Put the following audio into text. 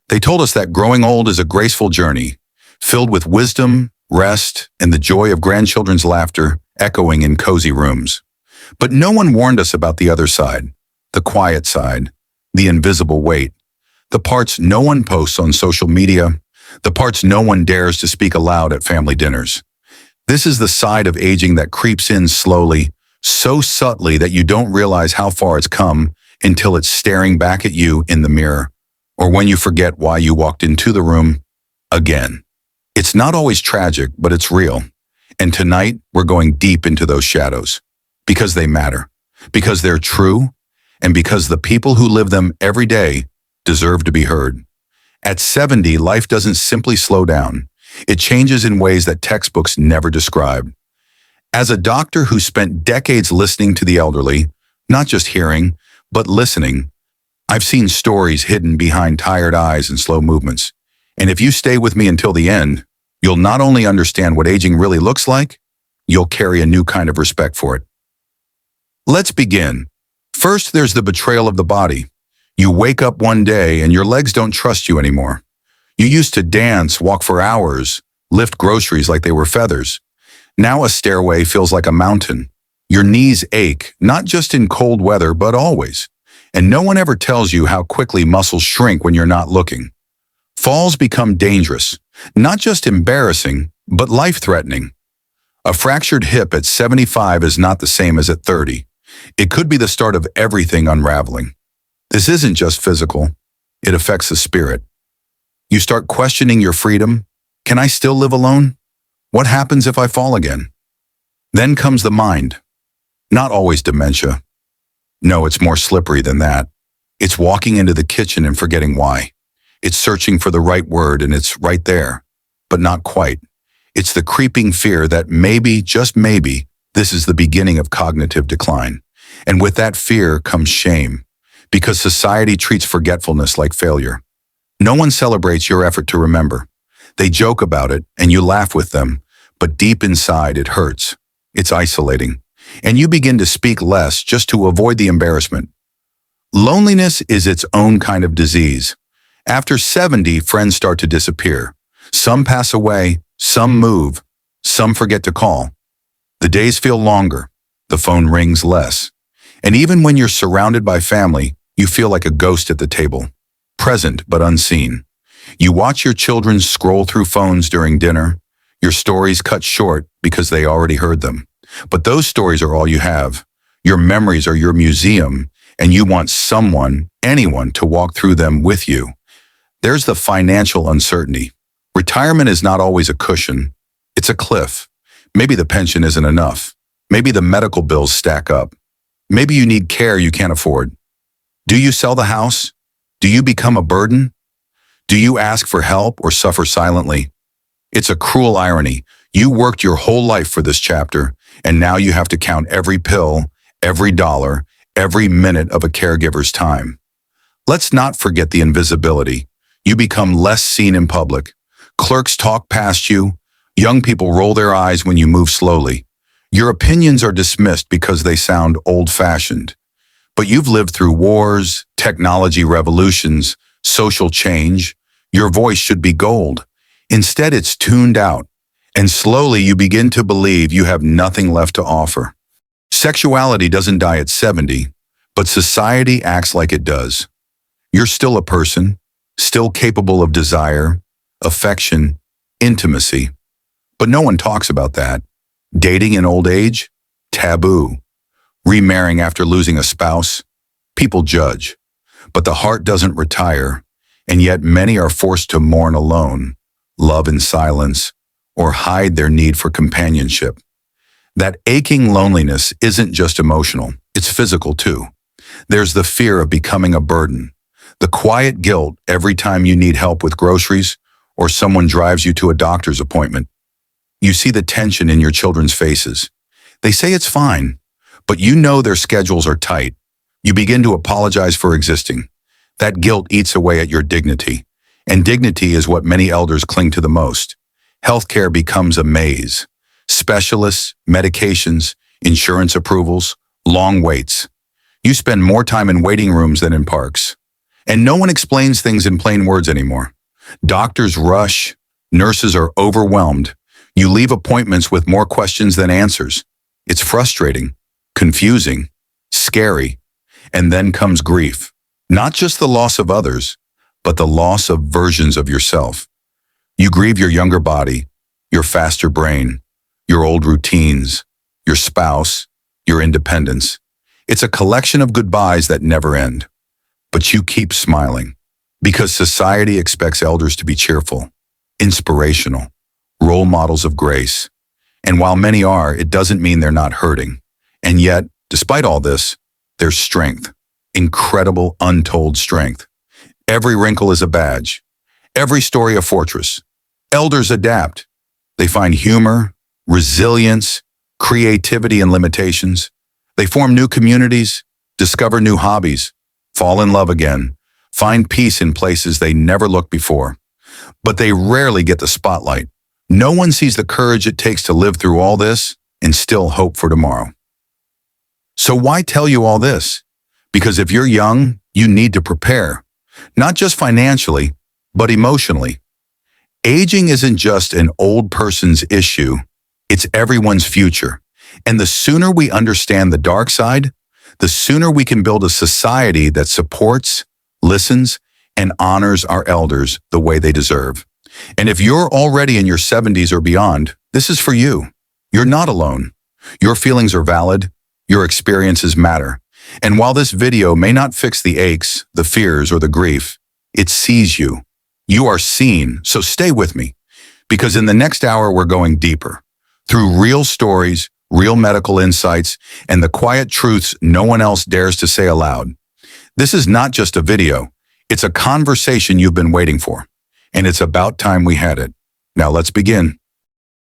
They told us that growing old is a graceful journey, filled with wisdom, rest, and the joy of grandchildren's laughter echoing in cozy rooms. But no one warned us about the other side, the quiet side, the invisible weight, the parts no one posts on social media, the parts no one dares to speak aloud at family dinners. This is the side of aging that creeps in slowly, so subtly that you don't realize how far it's come until it's staring back at you in the mirror, or when you forget why you walked into the room again. It's not always tragic, but it's real. And tonight, we're going deep into those shadows, because they matter, because they're true, and because the people who live them every day deserve to be heard. At 70, life doesn't simply slow down. It changes in ways that textbooks never describe. As a doctor who spent decades listening to the elderly, not just hearing, but listening, I've seen stories hidden behind tired eyes and slow movements. And if you stay with me until the end, you'll not only understand what aging really looks like, you'll carry a new kind of respect for it. Let's begin. First, there's the betrayal of the body. You wake up one day and your legs don't trust you anymore. You used to dance, walk for hours, lift groceries like they were feathers. Now a stairway feels like a mountain. Your knees ache, not just in cold weather, but always. And no one ever tells you how quickly muscles shrink when you're not looking. Falls become dangerous, not just embarrassing, but life-threatening. A fractured hip at 75 is not the same as at 30. It could be the start of everything unraveling. This isn't just physical. It affects the spirit. You start questioning your freedom. Can I still live alone? What happens if I fall again? Then comes the mind. Not always dementia. No, it's more slippery than that. It's walking into the kitchen and forgetting why. It's searching for the right word and it's right there, but not quite. It's the creeping fear that maybe, just maybe, this is the beginning of cognitive decline. And with that fear comes shame, because society treats forgetfulness like failure. No one celebrates your effort to remember. They joke about it and you laugh with them, but deep inside it hurts. It's isolating. And you begin to speak less just to avoid the embarrassment. Loneliness is its own kind of disease. After 70, friends start to disappear. Some pass away, some move, some forget to call. The days feel longer, the phone rings less. And even when you're surrounded by family, you feel like a ghost at the table, present but unseen. You watch your children scroll through phones during dinner, your stories cut short because they already heard them. But those stories are all you have. Your memories are your museum, and you want someone, anyone, to walk through them with you. There's the financial uncertainty. Retirement is not always a cushion. It's a cliff. Maybe the pension isn't enough. Maybe the medical bills stack up. Maybe you need care you can't afford. Do you sell the house? Do you become a burden? Do you ask for help or suffer silently? It's a cruel irony. You worked your whole life for this chapter, and now you have to count every pill, every dollar, every minute of a caregiver's time. Let's not forget the invisibility. You become less seen in public. Clerks talk past you. Young people roll their eyes when you move slowly. Your opinions are dismissed because they sound old-fashioned. But you've lived through wars, technology revolutions, social change. Your voice should be gold. Instead, it's tuned out. And slowly you begin to believe you have nothing left to offer. Sexuality doesn't die at 70, but society acts like it does. You're still a person, still capable of desire, affection, intimacy. But no one talks about that. Dating in old age? Taboo. Remarrying after losing a spouse? People judge. But the heart doesn't retire, and yet many are forced to mourn alone, love in silence, or hide their need for companionship. That aching loneliness isn't just emotional, it's physical too. There's the fear of becoming a burden, the quiet guilt every time you need help with groceries or someone drives you to a doctor's appointment. You see the tension in your children's faces. They say it's fine, but you know their schedules are tight. You begin to apologize for existing. That guilt eats away at your dignity, and dignity is what many elders cling to the most. Healthcare becomes a maze. Specialists, medications, insurance approvals, long waits. You spend more time in waiting rooms than in parks. And no one explains things in plain words anymore. Doctors rush, nurses are overwhelmed. You leave appointments with more questions than answers. It's frustrating, confusing, scary, and then comes grief. Not just the loss of others, but the loss of versions of yourself. You grieve your younger body, your faster brain, your old routines, your spouse, your independence. It's a collection of goodbyes that never end. But you keep smiling because society expects elders to be cheerful, inspirational, role models of grace. And while many are, it doesn't mean they're not hurting. And yet, despite all this, there's strength, incredible, untold strength. Every wrinkle is a badge, every story a fortress. Elders adapt. They find humor, resilience, creativity in limitations. They form new communities, discover new hobbies, fall in love again, find peace in places they never looked before. But they rarely get the spotlight. No one sees the courage it takes to live through all this and still hope for tomorrow. So why tell you all this? Because if you're young, you need to prepare, not just financially, but emotionally. Aging isn't just an old person's issue, it's everyone's future. And the sooner we understand the dark side, the sooner we can build a society that supports, listens, and honors our elders the way they deserve. And if you're already in your 70s or beyond, this is for you. You're not alone. Your feelings are valid. Your experiences matter. And while this video may not fix the aches, the fears, or the grief, it sees you. You are seen, so stay with me. Because in the next hour, we're going deeper. Through real stories, real medical insights, and the quiet truths no one else dares to say aloud. This is not just a video. It's a conversation you've been waiting for. And it's about time we had it. Now let's begin.